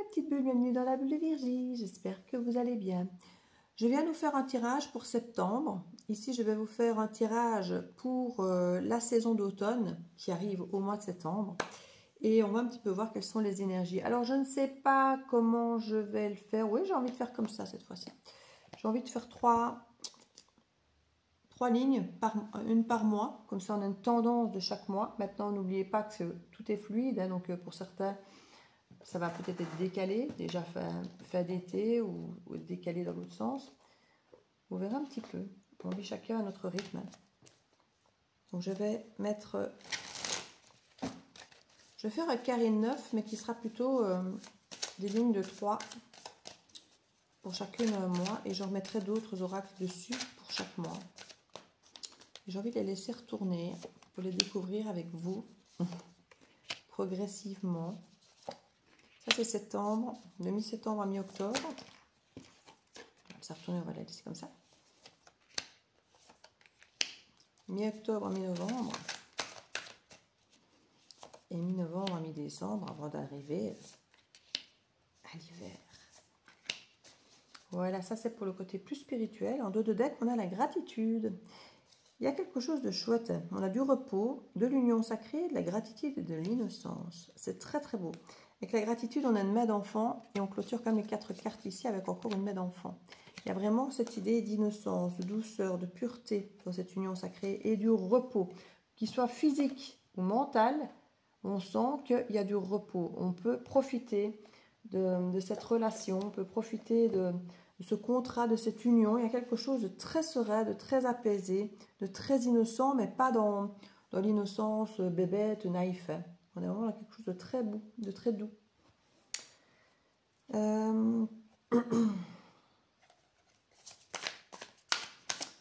mes petites bulles, bienvenue dans la bulle de Virgie, j'espère que vous allez bien. Je viens nous faire un tirage pour septembre. Ici, je vais vous faire un tirage pour la saison d'automne qui arrive au mois de septembre. Et on va un petit peu voir quelles sont les énergies. Alors, je ne sais pas comment je vais le faire. Oui, j'ai envie de faire comme ça cette fois-ci. J'ai envie de faire trois lignes, une par mois. Comme ça, on a une tendance de chaque mois. Maintenant, n'oubliez pas que tout est fluide. Hein, donc, pour certains, ça va peut-être être décalé, déjà fin d'été ou décalé dans l'autre sens. Vous verrez un petit peu. On vit chacun à notre rythme. Donc, je vais mettre... Je vais faire un carré 9, mais qui sera plutôt des lignes de 3 pour chacune un mois. Et je remettrai d'autres oracles dessus pour chaque mois. J'ai envie de les laisser retourner pour les découvrir avec vous progressivement. Ça, c'est septembre, de mi-septembre à mi-octobre. Ça retourne, on va la laisser comme ça. Mi-octobre à mi-novembre. Et mi-novembre à mi-décembre avant d'arriver à l'hiver. Voilà, ça c'est pour le côté plus spirituel. En dos de deck, on a la gratitude. Il y a quelque chose de chouette. On a du repos, de l'union sacrée, de la gratitude et de l'innocence. C'est très très beau. Avec la gratitude, on a une main d'enfant et on clôture comme les 4 cartes ici avec encore une main d'enfant. Il y a vraiment cette idée d'innocence, de douceur, de pureté dans cette union sacrée et du repos, qu'il soit physique ou mental. On sent qu'il y a du repos. On peut profiter de cette relation, on peut profiter de ce contrat, de cette union. Il y a quelque chose de très serein, de très apaisé, de très innocent, mais pas dans l'innocence bébête, naïf. On est vraiment dans quelque chose de très beau, de très doux. Je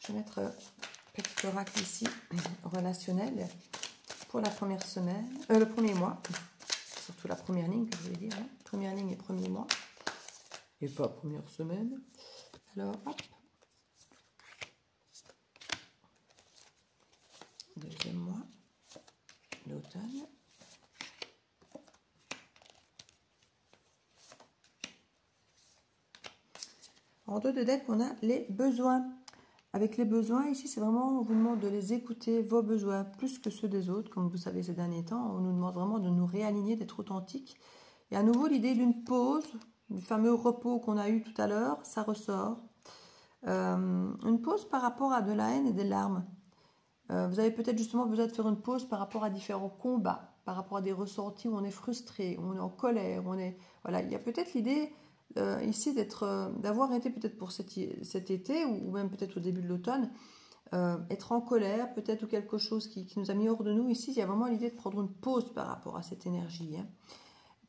vais mettre petit oracle ici, relationnel, pour la première semaine, le premier mois. Surtout la première ligne que je voulais dire. Hein. Première ligne et premier mois. Et pas première semaine. Alors, hop. Deuxième mois. L'automne. En dos de deck, on a les besoins. Avec les besoins, ici, c'est vraiment, on vous demande de les écouter, vos besoins, plus que ceux des autres. Comme vous savez, ces derniers temps, on nous demande vraiment de nous réaligner, d'être authentiques. Et à nouveau, l'idée d'une pause, du fameux repos qu'on a eu tout à l'heure, ça ressort. Une pause par rapport à de la haine et des larmes. Vous avez peut-être justement besoin de faire une pause par rapport à différents combats, par rapport à des ressentis où on est frustré, où on est en colère, où on est... Voilà, il y a peut-être l'idée ici d'avoir été peut-être pour cet été, ou même peut-être au début de l'automne, être en colère, peut-être, ou quelque chose qui nous a mis hors de nous. Ici, il y a vraiment l'idée de prendre une pause par rapport à cette énergie, hein,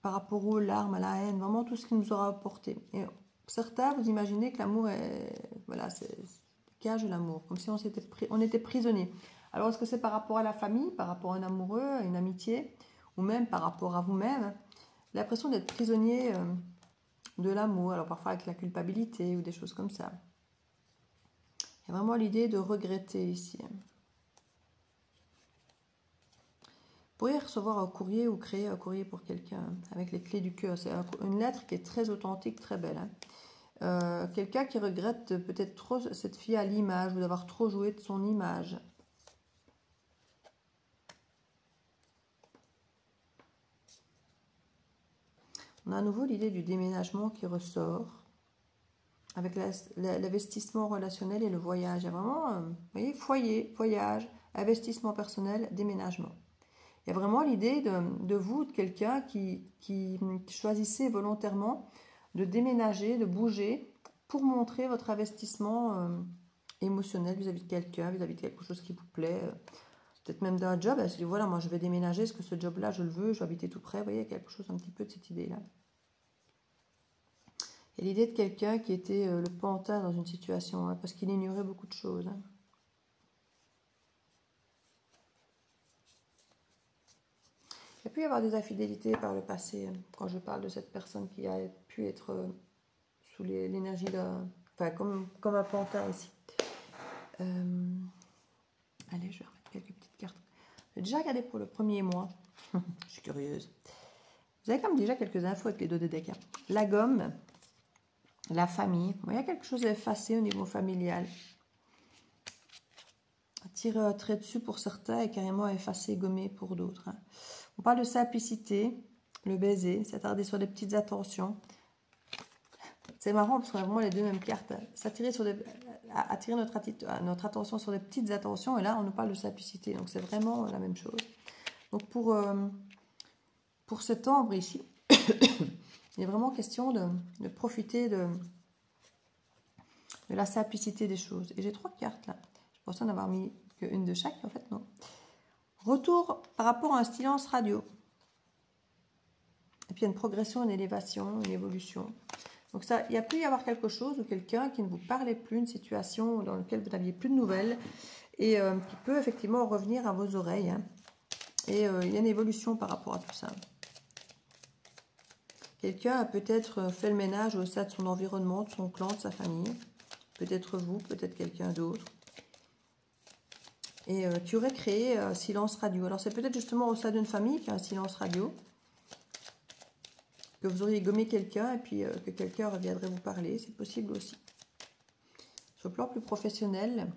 par rapport aux larmes, à la haine, vraiment tout ce qui nous aura apporté. Et certains, vous imaginez que l'amour est... Voilà, c'est cage de l'amour, comme si on était prisonnier. Alors, est-ce que c'est par rapport à la famille, par rapport à un amoureux, à une amitié, ou même par rapport à vous-même? L'impression d'être prisonnier de l'amour, alors parfois avec la culpabilité ou des choses comme ça. Il y a vraiment l'idée de regretter ici. Vous pourriez recevoir un courrier ou créer un courrier pour quelqu'un avec les clés du cœur. C'est une lettre qui est très authentique, très belle. Hein. Quelqu'un qui regrette peut-être trop cette fille à l'image ou d'avoir trop joué de son image. On a à nouveau l'idée du déménagement qui ressort avec l'investissement relationnel et le voyage. Il y a vraiment, vous voyez, foyer, voyage, investissement personnel, déménagement. Il y a vraiment l'idée de vous, de quelqu'un qui choisissez volontairement de déménager, de bouger pour montrer votre investissement émotionnel vis-à-vis de quelqu'un, vis-à-vis de quelque chose qui vous plaît, peut-être même d'un job. Elle se dit, voilà, moi je vais déménager, est-ce que ce job-là, je le veux, je vais habiter tout près. Vous voyez, il y a quelque chose un petit peu de cette idée-là. Et l'idée de quelqu'un qui était le pantin dans une situation, hein, parce qu'il ignorait beaucoup de choses. Hein. Il peut y avoir des infidélités par le passé, hein, quand je parle de cette personne qui a pu être sous l'énergie d'un... Enfin, comme un pantin ici. Allez, je vais remettre quelques petites cartes. J'ai déjà regardé pour le premier mois. Je suis curieuse. Vous avez comme déjà quelques infos avec les deux decks. Hein. La gomme, la famille. Bon, il y a quelque chose à effacer au niveau familial. Tirer un trait dessus pour certains et carrément effacer, gommer pour d'autres. Hein. On parle de simplicité, le baiser, s'attarder sur des petites attentions. C'est marrant parce qu'on a vraiment les deux mêmes cartes. S'attirer sur attirer notre attention sur des petites attentions et là on nous parle de simplicité. Donc c'est vraiment la même chose. Donc pour septembre ici, il est vraiment question de profiter de la simplicité des choses. Et j'ai 3 cartes là. Je pensais en avoir mis qu'une de chaque, en fait non. Retour par rapport à un silence radio. Et puis une progression, une élévation, une évolution. Donc ça, il y a pu y avoir quelque chose ou quelqu'un qui ne vous parlait plus, une situation dans laquelle vous n'aviez plus de nouvelles et qui peut effectivement revenir à vos oreilles. Hein. Et il y a une évolution par rapport à tout ça. Quelqu'un a peut-être fait le ménage au sein de son environnement, de son clan, de sa famille. Peut-être vous, peut-être quelqu'un d'autre. Et qui aurait créé un silence radio. Alors c'est peut-être justement au sein d'une famille qu'il y a un silence radio. Que vous auriez gommé quelqu'un et puis que quelqu'un reviendrait vous parler. C'est possible aussi. Sur le plan plus professionnel,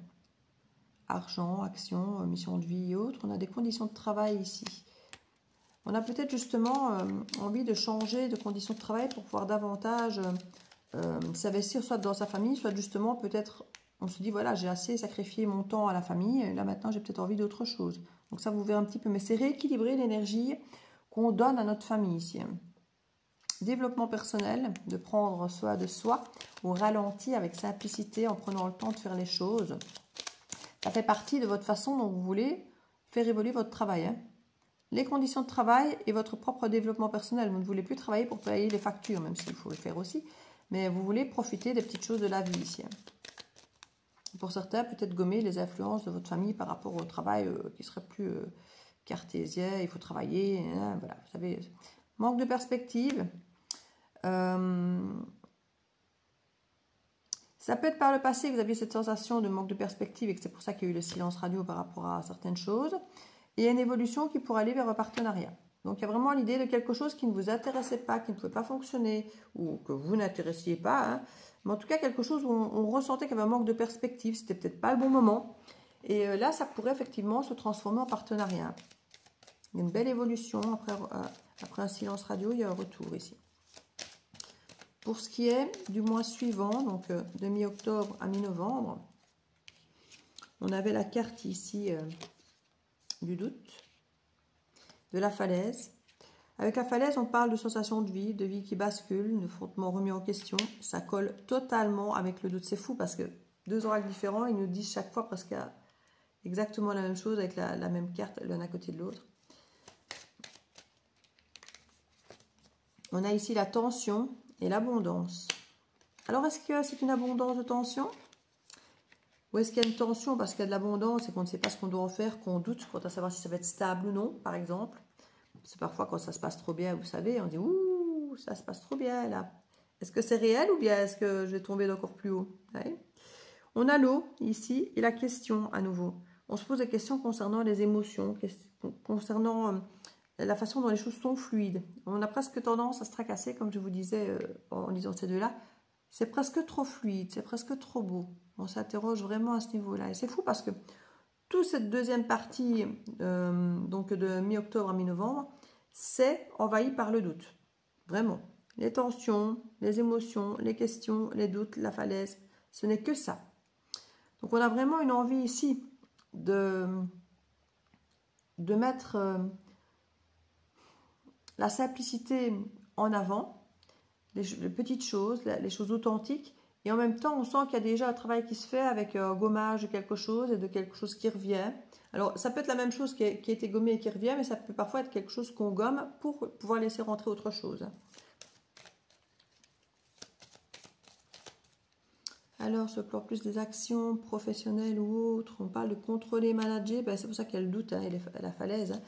argent, action, mission de vie et autres, on a des conditions de travail ici. On a peut-être justement envie de changer de conditions de travail pour pouvoir davantage s'investir soit dans sa famille, soit justement peut-être on se dit voilà j'ai assez sacrifié mon temps à la famille, et là maintenant j'ai peut-être envie d'autre chose. Donc ça vous verrez un petit peu, mais c'est rééquilibrer l'énergie qu'on donne à notre famille ici. Développement personnel, de prendre soin de soi, au ralenti avec simplicité en prenant le temps de faire les choses. Ça fait partie de votre façon dont vous voulez faire évoluer votre travail. Hein. Les conditions de travail et votre propre développement personnel. Vous ne voulez plus travailler pour payer les factures, même s'il faut le faire aussi. Mais vous voulez profiter des petites choses de la vie ici. Pour certains, peut-être gommer les influences de votre famille par rapport au travail qui serait plus cartésien. Il faut travailler. Hein, voilà, vous savez, manque de perspective. Ça peut être par le passé que vous aviez cette sensation de manque de perspective et que c'est pour ça qu'il y a eu le silence radio par rapport à certaines choses. Et il y a une évolution qui pourrait aller vers un partenariat. Donc il y a vraiment l'idée de quelque chose qui ne vous intéressait pas, qui ne pouvait pas fonctionner ou que vous n'intéressiez pas. Hein. Mais en tout cas quelque chose où on ressentait qu'il y avait un manque de perspective, c'était peut-être pas le bon moment. Et là ça pourrait effectivement se transformer en partenariat. Il y a une belle évolution. Après un silence radio, il y a un retour ici. Pour ce qui est du mois suivant, donc de mi-octobre à mi-novembre, on avait la carte ici du doute, de la falaise. Avec la falaise, on parle de sensation de vie qui bascule, de fondement remis en question. Ça colle totalement avec le doute. C'est fou parce que 2 oracles différents, ils nous disent chaque fois presque exactement la même chose avec la même carte l'un à côté de l'autre. On a ici la tension et l'abondance. Alors, est-ce que c'est une abondance de tension? Ou est-ce qu'il y a une tension parce qu'il y a de l'abondance et qu'on ne sait pas ce qu'on doit en faire, qu'on doute quant à savoir si ça va être stable ou non, par exemple? C'est parfois quand ça se passe trop bien, vous savez, on dit « Ouh, ça se passe trop bien là ». Est-ce que c'est réel ou bien est-ce que je vais tomber d'encore plus haut? Ouais. On a l'eau ici et la question à nouveau. On se pose des questions concernant les émotions, concernant la façon dont les choses sont fluides. On a presque tendance à se tracasser, comme je vous disais en lisant ces deux-là. C'est presque trop fluide, c'est presque trop beau. On s'interroge vraiment à ce niveau-là. Et c'est fou parce que toute cette deuxième partie, donc de mi-octobre à mi-novembre, c'est envahi par le doute. Vraiment. Les tensions, les émotions, les questions, les doutes, la falaise, ce n'est que ça. Donc on a vraiment une envie ici de mettre la simplicité en avant, les petites choses, les choses authentiques, et en même temps on sent qu'il y a déjà un travail qui se fait avec un gommage de quelque chose et de quelque chose qui revient. Alors ça peut être la même chose qui a été gommée et qui revient, mais ça peut parfois être quelque chose qu'on gomme pour pouvoir laisser rentrer autre chose. Alors, sur le plan plus des actions professionnelles ou autres, on parle de contrôler, manager, ben, c'est pour ça qu'il y a le doute, hein, et la falaise. Hein.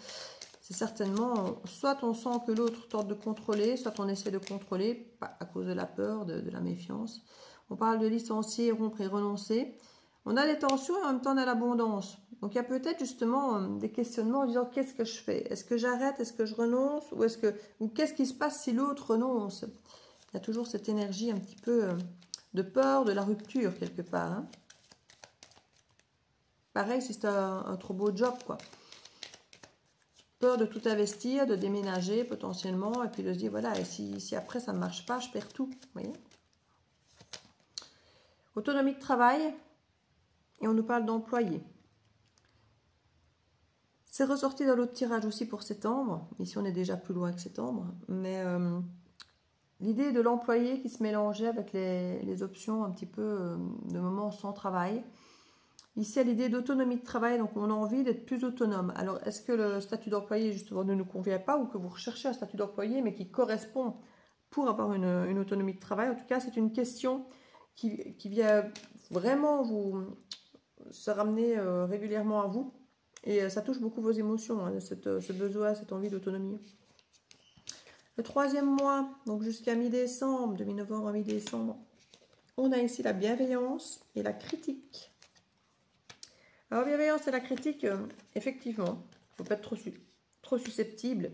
C'est certainement, soit on sent que l'autre tente de contrôler, soit on essaie de contrôler à cause de la peur, de la méfiance. On parle de licencier, rompre et renoncer. On a les tensions et en même temps on a l'abondance. Donc il y a peut-être justement des questionnements en disant qu'est-ce que je fais? Est-ce que j'arrête? Est-ce que je renonce? Ou qu'est-ce qui se passe si l'autre renonce? Il y a toujours cette énergie un petit peu de peur de la rupture quelque part. Hein. Pareil si c'est un trop beau job, quoi. Peur de tout investir, de déménager potentiellement, et puis de se dire, voilà, et si après ça ne marche pas, je perds tout. Vous voyez? Autonomie de travail, et on nous parle d'employé. C'est ressorti dans l'autre tirage aussi pour septembre. Ici, on est déjà plus loin que septembre. Mais l'idée de l'employé qui se mélangeait avec les options un petit peu de moments sans travail. Ici, il y a l'idée d'autonomie de travail. Donc, on a envie d'être plus autonome. Alors, est-ce que le statut d'employé, justement, ne nous convient pas ou que vous recherchez un statut d'employé, mais qui correspond pour avoir une autonomie de travail? En tout cas, c'est une question qui vient vraiment vous se ramener régulièrement à vous. Et ça touche beaucoup vos émotions, hein, ce besoin, cette envie d'autonomie. Le troisième mois, donc jusqu'à mi-décembre, de mi-novembre à mi-décembre, on a ici la bienveillance et la critique. Alors, bienveillance et la critique, effectivement, il ne faut pas être trop susceptible.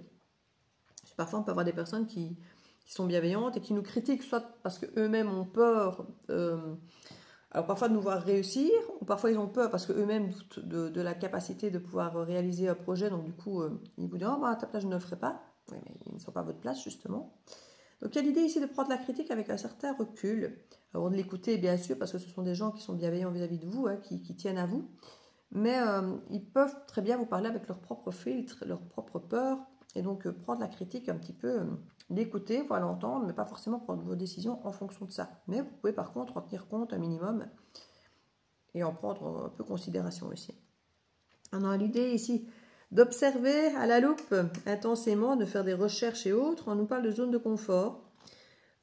Parfois, on peut avoir des personnes qui sont bienveillantes et qui nous critiquent, soit parce qu'eux-mêmes ont peur... alors parfois de nous voir réussir, ou parfois ils ont peur parce qu'eux-mêmes doutent de la capacité de pouvoir réaliser un projet, donc du coup ils vous disent « Oh, bah, à ta place je ne le ferai pas ». Oui, mais ils ne sont pas à votre place justement. Donc il y a l'idée ici de prendre la critique avec un certain recul, avant de l'écouter bien sûr, parce que ce sont des gens qui sont bienveillants vis-à-vis de vous, hein, qui tiennent à vous, mais ils peuvent très bien vous parler avec leur propre filtre, leur propre peur, et donc prendre la critique un petit peu... l'écouter, voir l'entendre, mais pas forcément prendre vos décisions en fonction de ça. Mais vous pouvez par contre en tenir compte un minimum et en prendre un peu considération aussi. On a l'idée ici d'observer à la loupe intensément, de faire des recherches et autres. On nous parle de zone de confort.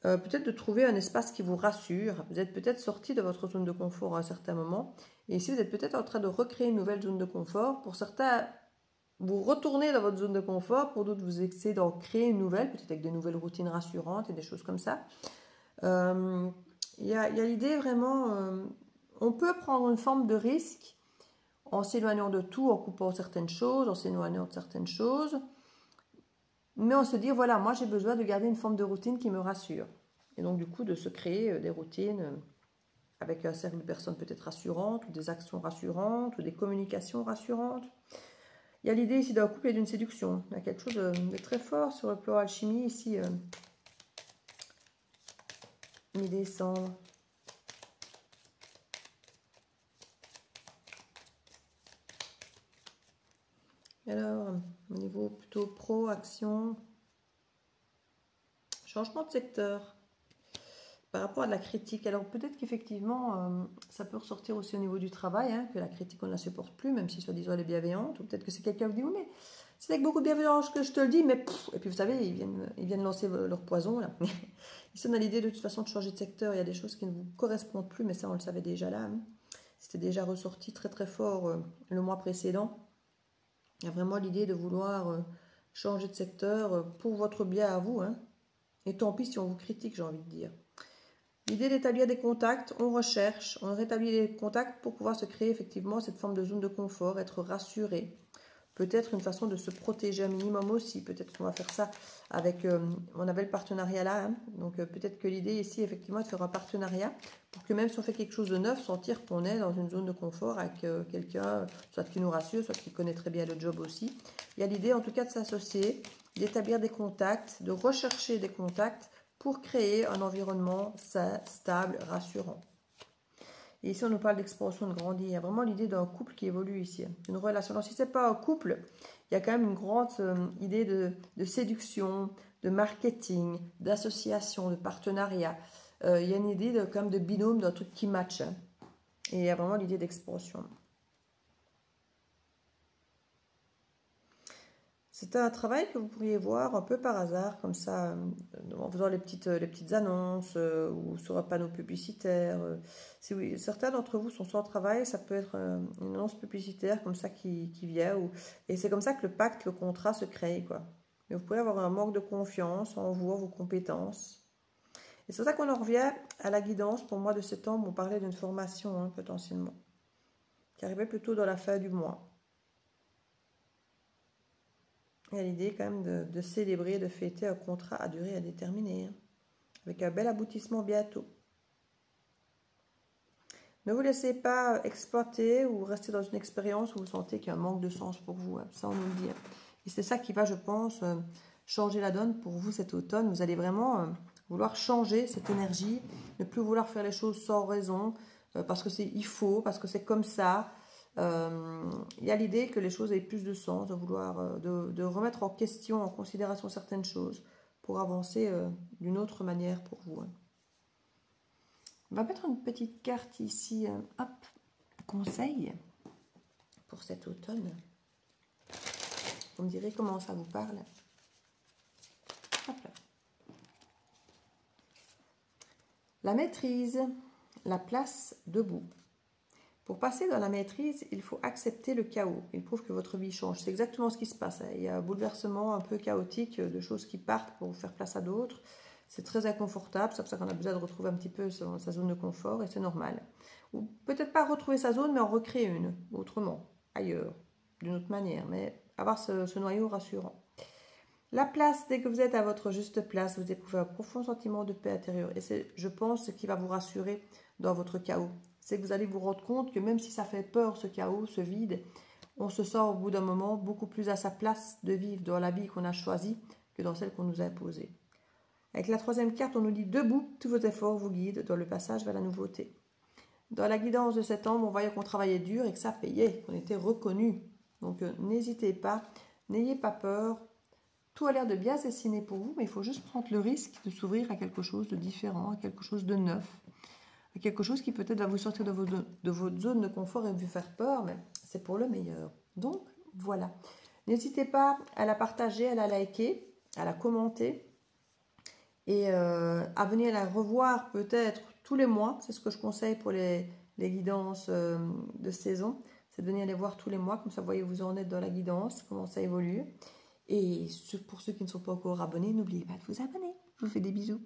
Peut-être de trouver un espace qui vous rassure. Vous êtes peut-être sorti de votre zone de confort à un certain moment. Et ici, vous êtes peut-être en train de recréer une nouvelle zone de confort. Pour certains... vous retournez dans votre zone de confort, pour d'autres, vous essayez d'en créer une nouvelle, peut-être avec des nouvelles routines rassurantes et des choses comme ça. Il y a l'idée vraiment, on peut prendre une forme de risque en s'éloignant de tout, en coupant certaines choses, en s'éloignant de certaines choses, mais on se dit, voilà, moi j'ai besoin de garder une forme de routine qui me rassure. Et donc du coup, de se créer des routines avec un cercle de personnes peut-être rassurantes, ou des actions rassurantes, ou des communications rassurantes. Il y a l'idée ici d'un couple et d'une séduction. Il y a quelque chose de très fort sur le plan alchimie ici, mi-décembre. Alors, au niveau plutôt pro, action, changement de secteur. Par rapport à de la critique, alors peut-être qu'effectivement, ça peut ressortir aussi au niveau du travail, hein, que la critique, on ne la supporte plus, même si soi-disant elle est bienveillante, ou peut-être que c'est quelqu'un qui vous dit, oui, mais c'est avec beaucoup de bienveillance que je te le dis, mais pff, et puis vous savez, ils viennent lancer leur poison, là. Ici, on a l'idée de toute façon de changer de secteur, il y a des choses qui ne vous correspondent plus, mais ça, on le savait déjà là. Hein. C'était déjà ressorti très très fort le mois précédent. Il y a vraiment l'idée de vouloir changer de secteur pour votre bien à vous, hein. Et tant pis si on vous critique, j'ai envie de dire. L'idée d'établir des contacts, on recherche, on rétablit les contacts pour pouvoir se créer effectivement cette forme de zone de confort, être rassuré. Peut-être une façon de se protéger un minimum aussi. Peut-être qu'on va faire ça avec, on avait le partenariat là, hein. Donc peut-être que l'idée ici effectivement est de faire un partenariat pour que même si on fait quelque chose de neuf, sentir qu'on est dans une zone de confort avec quelqu'un, soit qui nous rassure, soit qui connaît très bien le job aussi. Il y a l'idée en tout cas de s'associer, d'établir des contacts, de rechercher des contacts pour créer un environnement sain, stable, rassurant. Et ici, on nous parle d'expansion, de grandir. Il y a vraiment l'idée d'un couple qui évolue ici. Une relation. Alors, si ce n'est pas un couple, il y a quand même une grande idée de séduction, de marketing, d'association, de partenariat. Il y a une idée quand même de binôme, d'un truc qui match. Hein. Et il y a vraiment l'idée d'expansion. C'est un travail que vous pourriez voir un peu par hasard, comme ça, en faisant les petites annonces ou sur un panneau publicitaire. Si oui, certains d'entre vous sont sans travail, ça peut être une annonce publicitaire comme ça qui vient. Et c'est comme ça que le pacte, le contrat se crée, quoi. Mais vous pouvez avoir un manque de confiance en vous, en vos compétences. Et c'est pour ça qu'on en revient à la guidance pour le mois de septembre. On parlait d'une formation, hein, potentiellement. qui arrivait plutôt dans la fin du mois. Il y a l'idée quand même de célébrer, de fêter un contrat à durée indéterminée, hein, avec un bel aboutissement bientôt. Ne vous laissez pas exploiter ou rester dans une expérience où vous sentez qu'il y a un manque de sens pour vous, hein, ça on nous le dit. Et c'est ça qui va, je pense, changer la donne pour vous cet automne. Vous allez vraiment vouloir changer cette énergie, ne plus vouloir faire les choses sans raison, parce que il faut, parce que c'est comme ça. Il y a l'idée que les choses aient plus de sens, de vouloir de remettre en question, en considération certaines choses pour avancer d'une autre manière pour vous. Hein. On va mettre une petite carte ici, hop, conseil pour cet automne. Vous me direz comment ça vous parle. Hop là. La maîtrise, la place debout. Pour passer dans la maîtrise, il faut accepter le chaos. Il prouve que votre vie change. C'est exactement ce qui se passe. Il y a un bouleversement un peu chaotique de choses qui partent pour faire place à d'autres. C'est très inconfortable. C'est pour ça qu'on a besoin de retrouver un petit peu sa zone de confort et c'est normal. Ou peut-être pas retrouver sa zone, mais en recréer une, autrement, ailleurs, d'une autre manière. Mais avoir ce noyau rassurant. La place, dès que vous êtes à votre juste place, vous éprouvez un profond sentiment de paix intérieure. Et c'est, je pense, ce qui va vous rassurer dans votre chaos. C'est que vous allez vous rendre compte que même si ça fait peur, ce chaos, ce vide, on se sent au bout d'un moment beaucoup plus à sa place de vivre dans la vie qu'on a choisie que dans celle qu'on nous a imposée. Avec la troisième carte, on nous dit « Debout, tous vos efforts vous guident dans le passage vers la nouveauté ». Dans la guidance de septembre, on voyait qu'on travaillait dur et que ça payait, qu'on était reconnu. Donc n'hésitez pas, n'ayez pas peur. Tout a l'air de bien se dessiner pour vous, mais il faut juste prendre le risque de s'ouvrir à quelque chose de différent, à quelque chose de neuf, à quelque chose qui peut-être va vous sortir de votre zone de confort et vous faire peur, mais c'est pour le meilleur. Donc, voilà. N'hésitez pas à la partager, à la liker, à la commenter et à venir la revoir peut-être tous les mois. C'est ce que je conseille pour les guidances de saison. C'est de venir les voir tous les mois, comme ça vous voyez où vous en êtes dans la guidance, comment ça évolue. Et pour ceux qui ne sont pas encore abonnés, n'oubliez pas de vous abonner. Je vous fais des bisous.